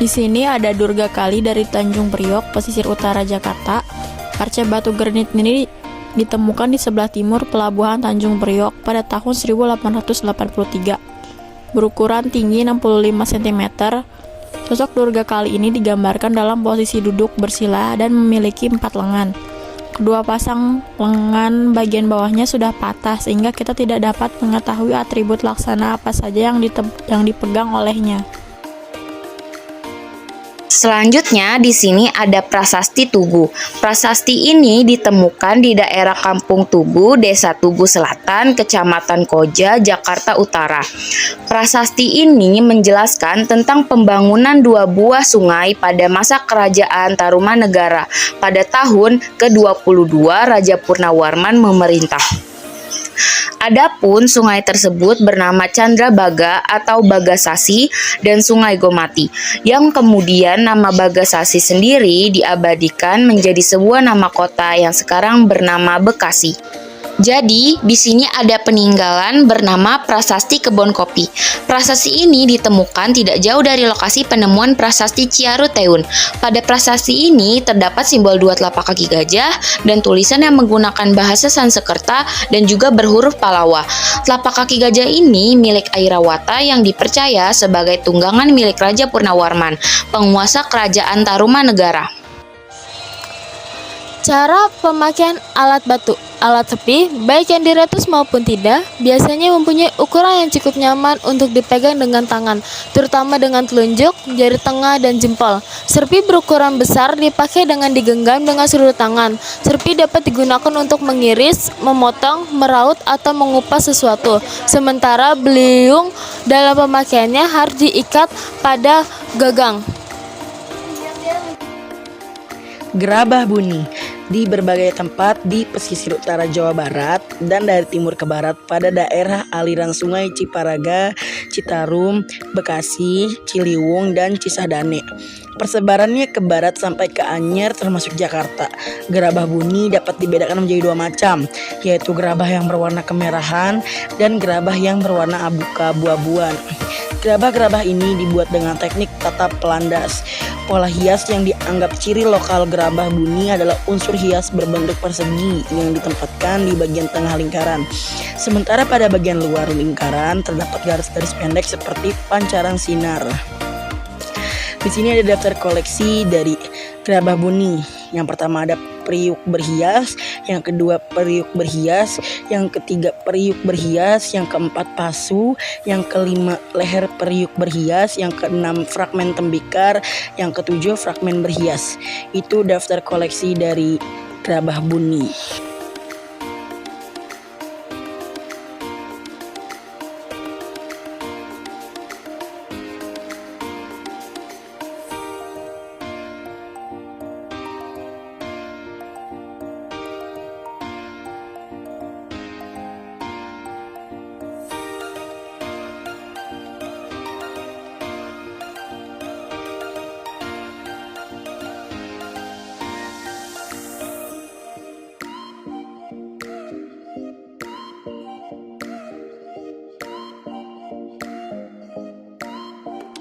Di sini ada Durga Kali dari Tanjung Priok, pesisir utara Jakarta. Arca batu granit ini ditemukan di sebelah timur pelabuhan Tanjung Priok pada tahun 1883. Berukuran tinggi 65 cm, sosok Durga Kali ini digambarkan dalam posisi duduk bersila dan memiliki 4 lengan. Kedua pasang lengan bagian bawahnya sudah patah sehingga kita tidak dapat mengetahui atribut laksana apa saja yang dipegang olehnya. Selanjutnya di sini ada prasasti Tugu. Prasasti ini ditemukan di daerah Kampung Tugu, Desa Tugu Selatan, Kecamatan Koja, Jakarta Utara. Prasasti ini menjelaskan tentang pembangunan 2 buah sungai pada masa Kerajaan Tarumanegara pada tahun ke-22 Raja Purnawarman memerintah. Adapun sungai tersebut bernama Candrabaga atau Bagasasi dan Sungai Gomati, yang kemudian nama Bagasasi sendiri diabadikan menjadi sebuah nama kota yang sekarang bernama Bekasi. Jadi, di sini ada peninggalan bernama Prasasti Kebon Kopi. Prasasti ini ditemukan tidak jauh dari lokasi penemuan Prasasti Ciaruteun. Pada prasasti ini terdapat simbol 2 telapak kaki gajah dan tulisan yang menggunakan bahasa Sanskerta dan juga berhuruf Palawa. Telapak kaki gajah ini milik Airawata yang dipercaya sebagai tunggangan milik Raja Purnawarman, penguasa Kerajaan Tarumanegara. Cara pemakaian alat batu. Alat sepi, baik yang diratus maupun tidak, biasanya mempunyai ukuran yang cukup nyaman untuk dipegang dengan tangan, terutama dengan telunjuk, jari tengah, dan jempol. Serpi berukuran besar dipakai dengan digenggam dengan sudut tangan. Serpi dapat digunakan untuk mengiris, memotong, meraut, atau mengupas sesuatu. Sementara beliung dalam pemakaiannya harus diikat pada gagang. Gerabah bunyi di berbagai tempat di pesisir utara Jawa Barat dan dari timur ke barat pada daerah aliran sungai Ciparaga, Citarum, Bekasi, Ciliwung, dan Cisadane. Persebarannya ke barat sampai ke Anyer termasuk Jakarta. Gerabah bunyi dapat dibedakan menjadi 2 macam, yaitu gerabah yang berwarna kemerahan dan gerabah yang berwarna abu keabu-abuan. Gerabah-gerabah ini dibuat dengan teknik tatap pelandas. Pola hias yang dianggap ciri lokal gerabah bunyi adalah unsur hias berbentuk persegi yang ditempatkan di bagian tengah lingkaran. Sementara pada bagian luar lingkaran terdapat garis-garis pendek seperti pancaran sinar. Di sini ada daftar koleksi dari gerabah bunyi. Yang pertama ada periuk berhias, yang kedua periuk berhias, yang ketiga periuk berhias, yang keempat pasu, yang kelima leher periuk berhias, yang keenam fragmen tembikar, yang ketujuh fragmen berhias. Itu daftar koleksi dari gerabah bunyi.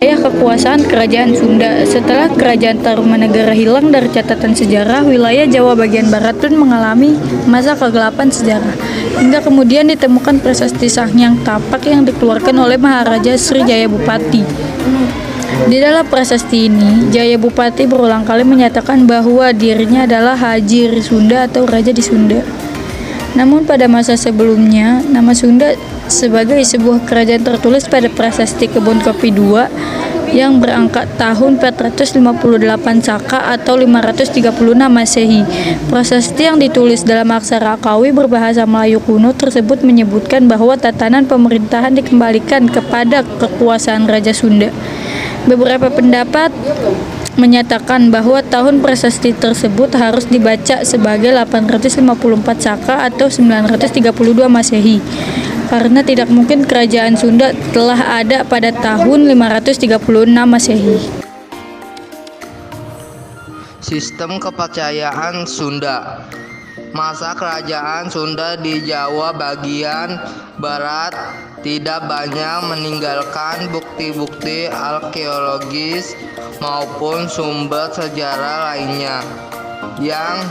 Wilayah kekuasaan Kerajaan Sunda. Setelah Kerajaan Tarumanegara hilang dari catatan sejarah, wilayah Jawa bagian barat pun mengalami masa kegelapan sejarah. Hingga kemudian ditemukan prasasti Sanghyang Tapak yang dikeluarkan oleh Maharaja Sri Jayabupati. Di dalam prasasti ini, Jayabupati berulang kali menyatakan bahwa dirinya adalah Haji Sunda atau Raja di Sunda. Namun pada masa sebelumnya, nama Sunda sebagai sebuah kerajaan tertulis pada Prasasti Kebon Kopi II yang berangkat tahun 458 Saka atau 536 Masehi. Prasasti yang ditulis dalam aksara Akawi berbahasa Melayu kuno tersebut menyebutkan bahwa tatanan pemerintahan dikembalikan kepada kekuasaan Raja Sunda. Beberapa pendapat menyatakan bahwa tahun prasasti tersebut harus dibaca sebagai 854 Saka atau 932 Masehi, karena tidak mungkin kerajaan Sunda telah ada pada tahun 536 Masehi. Sistem kepercayaan Sunda. Masa kerajaan Sunda di Jawa bagian barat tidak banyak meninggalkan bukti-bukti arkeologis maupun sumber sejarah lainnya yang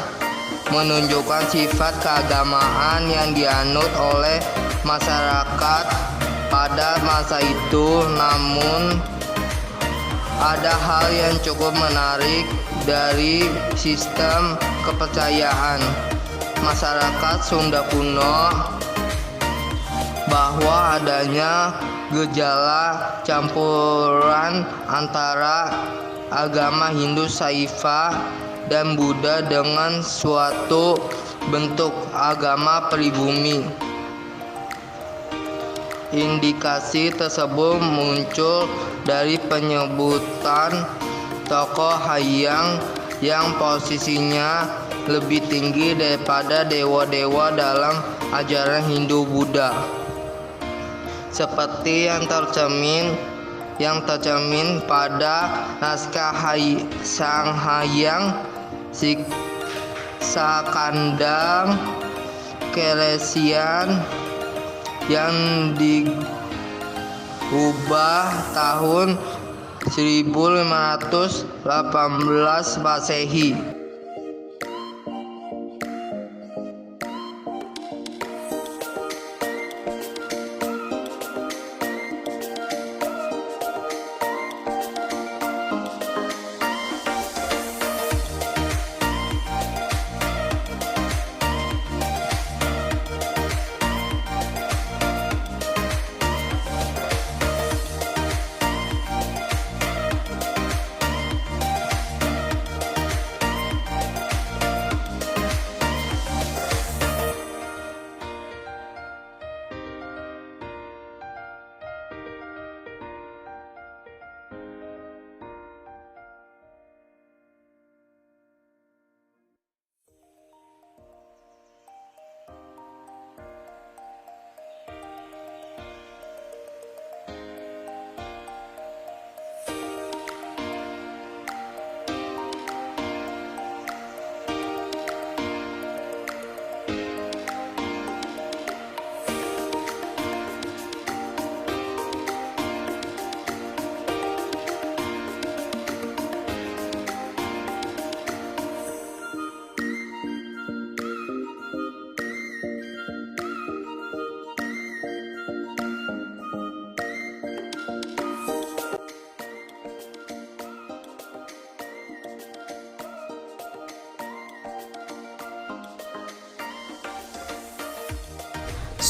menunjukkan sifat keagamaan yang dianut oleh masyarakat pada masa itu. Namun ada hal yang cukup menarik dari sistem kepercayaan masyarakat Sunda kuno, bahwa adanya gejala campuran antara agama Hindu Saiva dan Buddha dengan suatu bentuk agama pribumi. Indikasi tersebut muncul dari penyebutan tokoh hayang yang posisinya lebih tinggi daripada dewa-dewa dalam ajaran Hindu Buddha, seperti yang tercermin pada naskah Sang Hyang Sakandam Kelesian yang diubah tahun 1518 Masehi.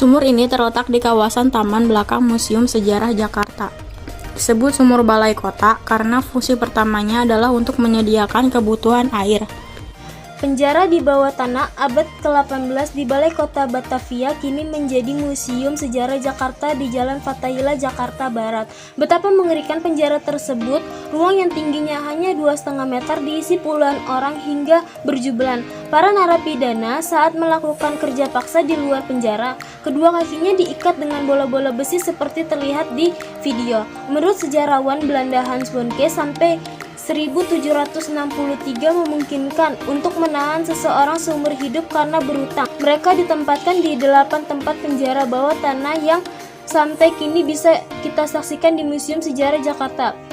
Sumur ini terletak di kawasan taman belakang Museum Sejarah Jakarta. Disebut sumur balai kota karena fungsi pertamanya adalah untuk menyediakan kebutuhan air. Penjara di bawah tanah abad ke-18 di Balai Kota Batavia kini menjadi Museum Sejarah Jakarta di Jalan Fathahillah, Jakarta Barat. Betapa mengerikan penjara tersebut, ruang yang tingginya hanya 2,5 meter diisi puluhan orang hingga berjublan. Para narapidana saat melakukan kerja paksa di luar penjara, kedua kakinya diikat dengan bola-bola besi seperti terlihat di video. Menurut sejarawan Belanda Hans Bonke, sampai 1763 memungkinkan untuk menahan seseorang seumur hidup karena berhutang. Mereka ditempatkan di 8 tempat penjara bawah tanah yang sampai kini bisa kita saksikan di Museum Sejarah Jakarta.